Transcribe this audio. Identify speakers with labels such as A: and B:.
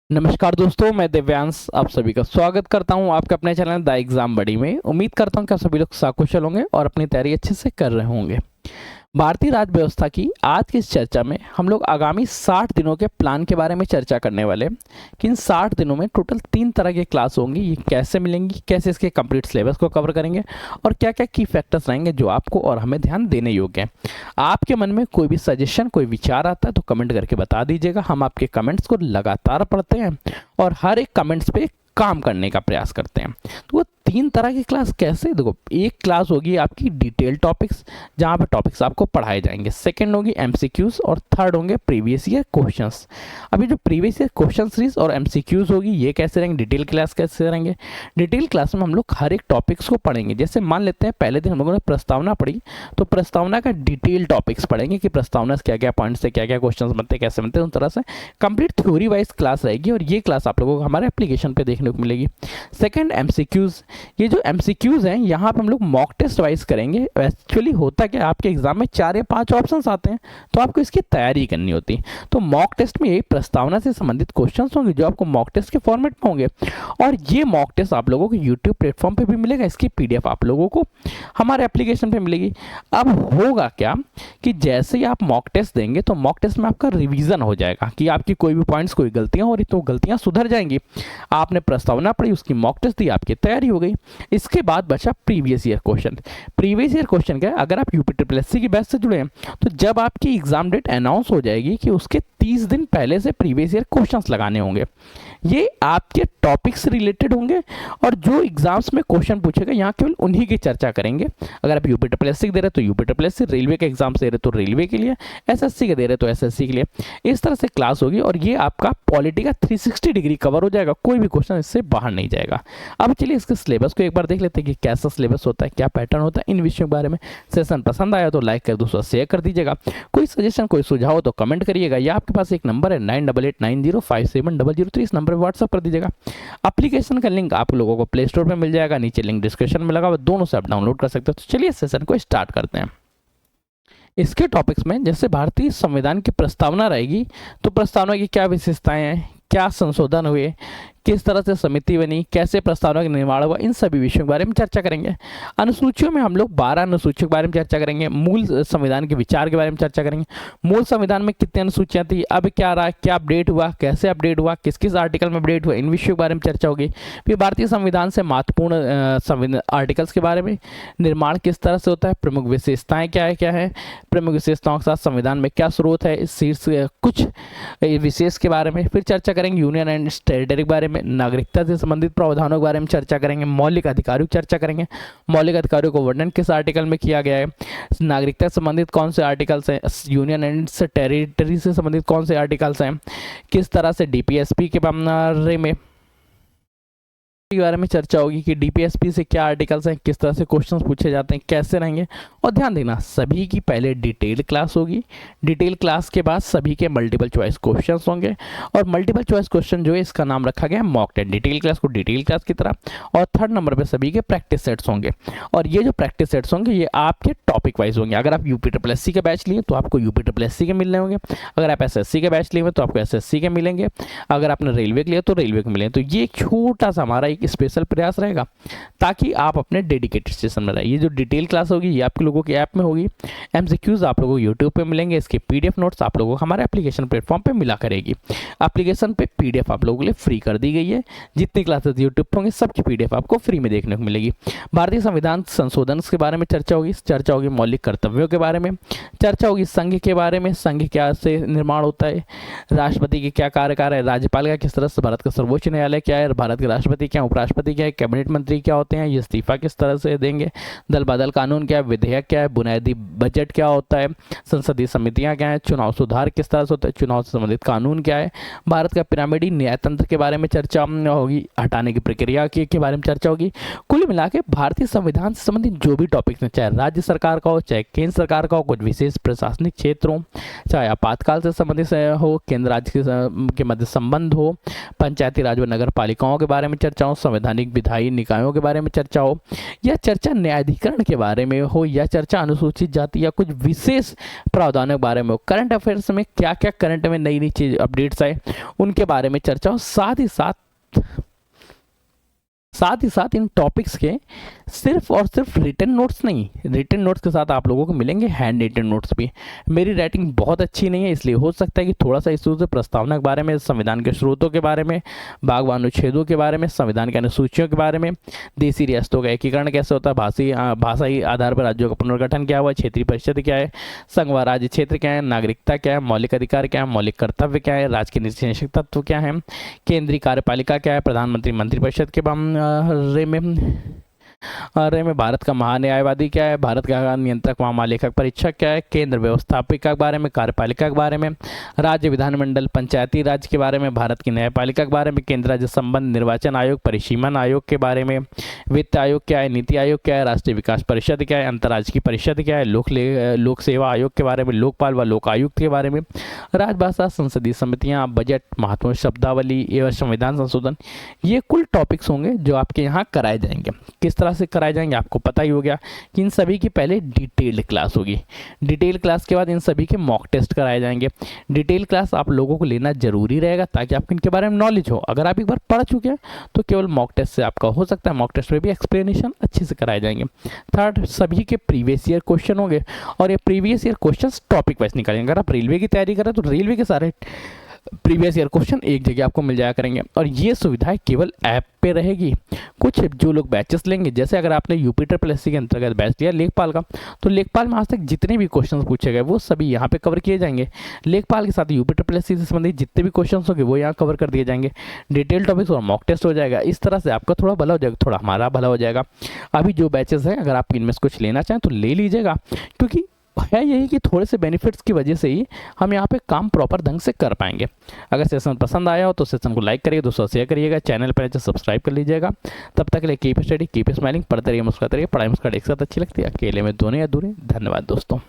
A: नमस्कार दोस्तों, मैं दिव्यांश आप सभी का स्वागत करता हूं आपके अपने चैनल द एग्जाम बडी में। उम्मीद करता हूं कि आप सभी लोग सकुशल होंगे और अपनी तैयारी अच्छे से कर रहे होंगे। भारतीय राज्य व्यवस्था की आज की इस चर्चा में हम लोग आगामी 60 दिनों के प्लान के बारे में चर्चा करने वाले हैं कि इन 60 दिनों में टोटल 3 तरह की क्लास होंगी, ये कैसे मिलेंगी, कैसे इसके कंप्लीट सिलेबस को कवर करेंगे और क्या क्या की फैक्टर्स रहेंगे जो आपको और हमें ध्यान देने योग्य हैं। आपके मन में कोई भी सजेशन, कोई विचार आता है तो कमेंट करके बता दीजिएगा। हम आपके कमेंट्स को लगातार पढ़ते हैं और हर एक कमेंट्स पे काम करने का प्रयास करते हैं। तो वो 3 तरह की क्लास कैसे, देखो, एक क्लास होगी आपकी डिटेल टॉपिक्स, जहाँ पे टॉपिक्स आपको पढ़ाए जाएंगे। सेकंड होगी एमसीक्यूज और थर्ड होंगे प्रीवियस ईयर क्वेश्चंस। अभी जो प्रीवियस ईयर क्वेश्चन सीरीज और एमसीक्यूज होगी ये कैसे रहेंगे, डिटेल क्लास कैसे रहेंगे। डिटेल क्लास में हम लोग हर एक टॉपिक्स को पढ़ेंगे। जैसे मान लेते हैं पहले दिन हम लोगों ने प्रस्तावना पढ़ी, तो प्रस्तावना का डिटेल टॉपिक्स पढ़ेंगे कि प्रस्तावना से क्या क्या पॉइंट्स से क्या क्या क्वेश्चन बनते हैं, कैसे बनते हैं। उस तरह से कंप्लीट थ्योरी वाइज क्लास रहेगी और ये क्लास आप लोगों को हमारे एप्लीकेशन पे देखने को मिलेगी। सेकंड एमसीक्यूज, ये जो एमसीक्यूज हैं यहाँ पे हम लोग मॉक टेस्ट वाइज करेंगे। एक्चुअली होता क्या, आपके एग्जाम में 4 या 5 ऑप्शंस आते हैं तो आपको इसकी तैयारी करनी होती है। तो मॉक टेस्ट में यही प्रस्तावना से संबंधित क्वेश्चंस होंगे जो आपको मॉक टेस्ट के फॉर्मेट में होंगे और ये मॉक टेस्ट आप लोगों को यूट्यूब प्लेटफॉर्म पे भी मिलेगा। इसकी पीडीएफ आप लोगों को हमारे एप्लीकेशन पे मिलेगी। अब होगा क्या कि जैसे ही आप मॉक टेस्ट देंगे तो मॉक टेस्ट में आपका रिवीजन हो जाएगा कि आपकी कोई भी पॉइंट्स, कोई गलतियां हो रही तो गलतियां सुधर जाएंगी। आपने प्रस्तावना पढ़ी, उसकी मॉक टेस्ट दी, आपकी तैयारी हो गई। इसके बाद बचा previous year question. Previous year question क्या है, अगर आप यूपी ट्रिपल एससी की बैच से जुड़े हैं तो जब आपकी एग्जाम डेट अनाउंस हो जाएगी कि उसके 30 दिन पहले से प्रीवियस ईयर क्वेश्चंस लगाने होंगे। ये आपके टॉपिक से रिलेटेड होंगे और जो एग्जाम्स में क्वेश्चन पूछेगा यहाँ केवल उन्हीं की चर्चा करेंगे। अगर आप यूपी ट्रिपल एससी दे रहे तो यूपी ट्रिपल एससी, रेलवे के एग्जाम दे रहे तो रेलवे के लिए, एसएससी के दे रहे तो एसएससी के लिए। इस तरह से क्लास होगी और ये आपका पॉलिटी का 360 डिग्री कवर हो जाएगा, कोई भी क्वेश्चन इससे बाहर नहीं जाएगा। अब चलिए इसके सिलेबस को एक बार देख लेते हैं कि कैसा सिलेबस होता है, क्या पैटर्न होता है, इन विषयों के बारे में। सेशन पसंद आया तो लाइक कर, दूसरा शेयर कर दीजिएगा। कोई सजेशन, कोई सुझाव हो तो कमेंट करिएगा या आपके पास एक नंबर है 9889057003, इस नंबर पर व्हाट्सअप कर दीजिएगा। एप्लीकेशन का लिंक आप लोगों को प्ले स्टोर पर मिल जाएगा, नीचे लिंक डिस्क्रिप्शन में लगा हुआ, दोनों से आप डाउनलोड कर सकते हो। तो चलिए सेशन को स्टार्ट करते हैं। इसके टॉपिक्स में जैसे भारतीय संविधान की प्रस्तावना रहेगी तो प्रस्तावना की क्या विशेषताएं हैं, क्या संशोधन हुए, किस तरह से समिति बनी, कैसे प्रस्तावना का निर्माण हुआ, इन सभी विषयों के बारे में चर्चा करेंगे। अनुसूचियों में हम लोग 12 अनुसूचियों के बारे में चर्चा करेंगे। मूल संविधान के विचार के बारे में चर्चा करेंगे। मूल संविधान में कितनी अनुसूचियां थी, अब क्या रहा, क्या अपडेट हुआ, कैसे अपडेट हुआ, किस किस आर्टिकल में अपडेट हुआ, इन विषयों के बारे में चर्चा होगी। फिर भारतीय संविधान से महत्वपूर्ण आर्टिकल्स के बारे में, निर्माण किस तरह से होता है, प्रमुख विशेषताएं क्या है, प्रमुख विशेषताओं के साथ संविधान में क्या स्रोत है, इस शीर्ष कुछ विशेष के बारे में। फिर चर्चा करेंगे यूनियन एंड टेरिटरी के बारे में, नागरिकता से संबंधित प्रावधानों के बारे में चर्चा करेंगे। मौलिक अधिकारों की चर्चा करेंगे, मौलिक अधिकारों को वर्णन किस आर्टिकल में किया गया है, नागरिकता से संबंधित कौन से आर्टिकल्स हैं, यूनियन एंड टेरिटरी से संबंधित कौन से आर्टिकल्स हैं, किस तरह से डीपीएसपी के बारे में के बारे में चर्चा होगी कि डीपीएसपी से क्या आर्टिकल्स हैं, किस तरह से क्वेश्चंस पूछे जाते हैं, कैसे रहेंगे। और ध्यान देना, सभी की पहले डिटेल क्लास होगी, डिटेल क्लास के बाद सभी के मल्टीपल चॉइस क्वेश्चंस होंगे और मल्टीपल चॉइस क्वेश्चन जो है इसका नाम रखा गया है मॉक टेस्ट। डिटेल क्लास को डिटेल क्लास की तरह और थर्ड नंबर पर सभी के प्रैक्टिस सेट्स होंगे और ये जो प्रैक्टिस सेट्स होंगे ये आपके टॉपिक वाइज होंगे। अगर आप यूपी ट्रिपल एससी के बैच लिए तो आपको यूपी ट्रिपल एससी के मिलने होंगे, अगर आप एसएससी के बैच लिए तो आपको एसएससी के मिलेंगे, अगर आपने रेलवे के लिए तो रेलवे के मिलेंगे। तो ये एक छोटा सा हमारा एक स्पेशल प्रयास रहेगा ताकि आप अपने डेडिकेटेड सेशन में रहिए। ये जो डिटेल क्लास होगी ये आप लोगों के ऐप में होगी। एमसीक्यूज आप लोगों को यूट्यूब पे मिलेंगे, इसके पीडीएफ नोट्स आप लोगों को हमारे एप्लीकेशन प्लेटफॉर्म पे मिला करेगी। एप्लीकेशन पे पीडीएफ आप लोगों के लिए फ्री कर दी गई है। जितनी क्लासेस यूट्यूब पर होंगी सबकी पीडीएफ आपको फ्री में देखने को मिलेगी। भारतीय संविधान संशोधन के बारे में चर्चा होगी मौलिक कर्तव्यों के बारे में, चर्चा होगी संघ के बारे में, संघ क्या से निर्माण होता है, राष्ट्रपति के क्या कार्यकाल है, राज्यपाल का किस तरह से, भारत का सर्वोच्च न्यायालय क्या है, भारत के राष्ट्रपति क्या, उपराष्ट्रपति क्या है, कैबिनेट मंत्री क्या होते हैं, ये इस्तीफा किस तरह से देंगे, दल बदल कानून क्या है, विधेयक क्या है, बुनियादी बजट क्या होता है, संसदीय समितियां क्या है, चुनाव सुधार किस तरह से होता है, चुनाव से संबंधित कानून क्या है, भारत का पिरामिडी न्यायतंत्र के बारे में चर्चा होगी, हटाने की प्रक्रिया के बारे में चर्चा होगी। कुल मिला के भारतीय संविधान से संबंधित जो भी टॉपिक्स हैं, चाहे राज्य सरकार का हो, चाहे केंद्र सरकार का हो, कुछ विशेष प्रशासनिक क्षेत्र हो, चाहे आपातकाल से संबंधित हो, केंद्र राज्य के मध्य संबंध हो, पंचायती राज व नगर पालिकाओं के बारे में चर्चा हो, संवैधानिक विधायी निकायों के बारे में चर्चा हो, या चर्चा न्यायाधिकरण के बारे में हो, या चर्चा अनुसूचित जाति या कुछ विशेष प्रावधानों के बारे में हो, करंट अफेयर्स में क्या क्या करंट में नई नई चीज अपडेट्स आए उनके बारे में चर्चा हो, साथ ही साथ इन टॉपिक्स के सिर्फ और सिर्फ रिटन नोट्स नहीं, रिटन नोट्स के साथ आप लोगों को मिलेंगे हैंड रिटन नोट्स भी। मेरी राइटिंग बहुत अच्छी नहीं है, इसलिए हो सकता है कि थोड़ा सा इशूज प्रस्तावना के बारे में, संविधान के स्रोतों के बारे में, बागवान अनुच्छेदों के बारे में, संविधान की अनुसूचियों के बारे में, देशी रियासतों का एकीकरण कैसे होता है, भाषाई आधार पर राज्यों का पुनर्गठन क्या हुआ, क्षेत्रीय परिषद क्या है, संघ व राज्य क्षेत्र क्या है, नागरिकता क्या है, मौलिक अधिकार क्या है, मौलिक कर्तव्य क्या है, राज्य के निषेधक तत्व क्या है, केंद्रीय कार्यपालिका क्या है, प्रधानमंत्री मंत्रिपरिषद के रे में भारत का महान्यायवादी क्या है, भारत का नियंत्रक व महालेखक परीक्षक क्या है, केंद्र व्यवस्थापिका के बारे में, कार्यपालिका के बारे में, राज्य विधानमंडल पंचायती राज के बारे में, भारत की न्यायपालिका के बारे में, केंद्र राज्य संबंध, निर्वाचन आयोग, परिसीमन आयोग के बारे में, वित्त आयोग क्या है, नीति आयोग क्या है, राष्ट्रीय विकास परिषद क्या है, अंतर्राज्यीय परिषद क्या है, लोक सेवा आयोग के बारे में, लोकपाल व लोक आयुक्त के बारे में, राजभाषा, संसदीय समितियां, बजट, महत्वपूर्ण शब्दावली एवं संविधान संशोधन, ये कुल टॉपिक्स होंगे जो आपके यहाँ कराए जाएंगे। किस तरह से कराए जाएंगे आपको पता ही हो गया कि इन सभी की पहले डिटेल्ड क्लास होगी, डिटेल क्लास के बाद इन सभी के मॉक टेस्ट कराए जाएंगे। डिटेल क्लास आप लोगों को लेना जरूरी रहेगा ताकि आपको इनके बारे में नॉलेज हो। अगर आप एक बार पढ़ चुके हैं तो केवल मॉक टेस्ट से आपका हो सकता है, मॉक टेस्ट में भी एक्सप्लेनेशन अच्छे से कराए जाएंगे। थर्ड, सभी के प्रीवियस ईयर क्वेश्चन होंगे और ये previous year question topic wise निकालेंगे। अगर आप रेलवे की तैयारी करें तो रेलवे के सारे प्रीवियस ईयर क्वेश्चन एक जगह आपको मिल जाया करेंगे और ये सुविधाएं केवल ऐप पे रहेगी। कुछ जो लोग बैचेस लेंगे, जैसे अगर आपने यूपी-ट्रिपल-एससी के अंतर्गत बैच लिया लेखपाल का, तो लेखपाल में आज तक जितने भी क्वेश्चंस पूछे गए वो सभी यहाँ पे कवर किए जाएंगे। लेखपाल के साथ यूपी-ट्रिपल-एससी से संबंधित जितने भी क्वेश्चंस होंगे वो यहाँ कवर कर दिए जाएंगे। डिटेल टॉपिक्स और मॉक टेस्ट हो जाएगा। इस तरह से आपका थोड़ा भला हो जाएगा, थोड़ा हमारा भला हो जाएगा। अभी जो बैचेस हैं अगर आप इनमें से कुछ लेना चाहें तो ले लीजिएगा, क्योंकि है यही कि थोड़े से बेनिफिट्स की वजह से ही हम यहाँ पे काम प्रॉपर ढंग से कर पाएंगे। अगर सेशन पसंद आया हो तो सेशन को लाइक करिए, दोस्तों शेयर करिएगा, चैनल पर सब्सक्राइब कर लीजिएगा। तब तक के लिए कीप स्टडी, कीप स्माइलिंग, पढ़ते रहिए, मुस्कुराते रहिए। पढ़ाई मुस्कुराहट एक साथ अच्छी लगती है, अकेले में दोनों या दूरी। धन्यवाद दोस्तों।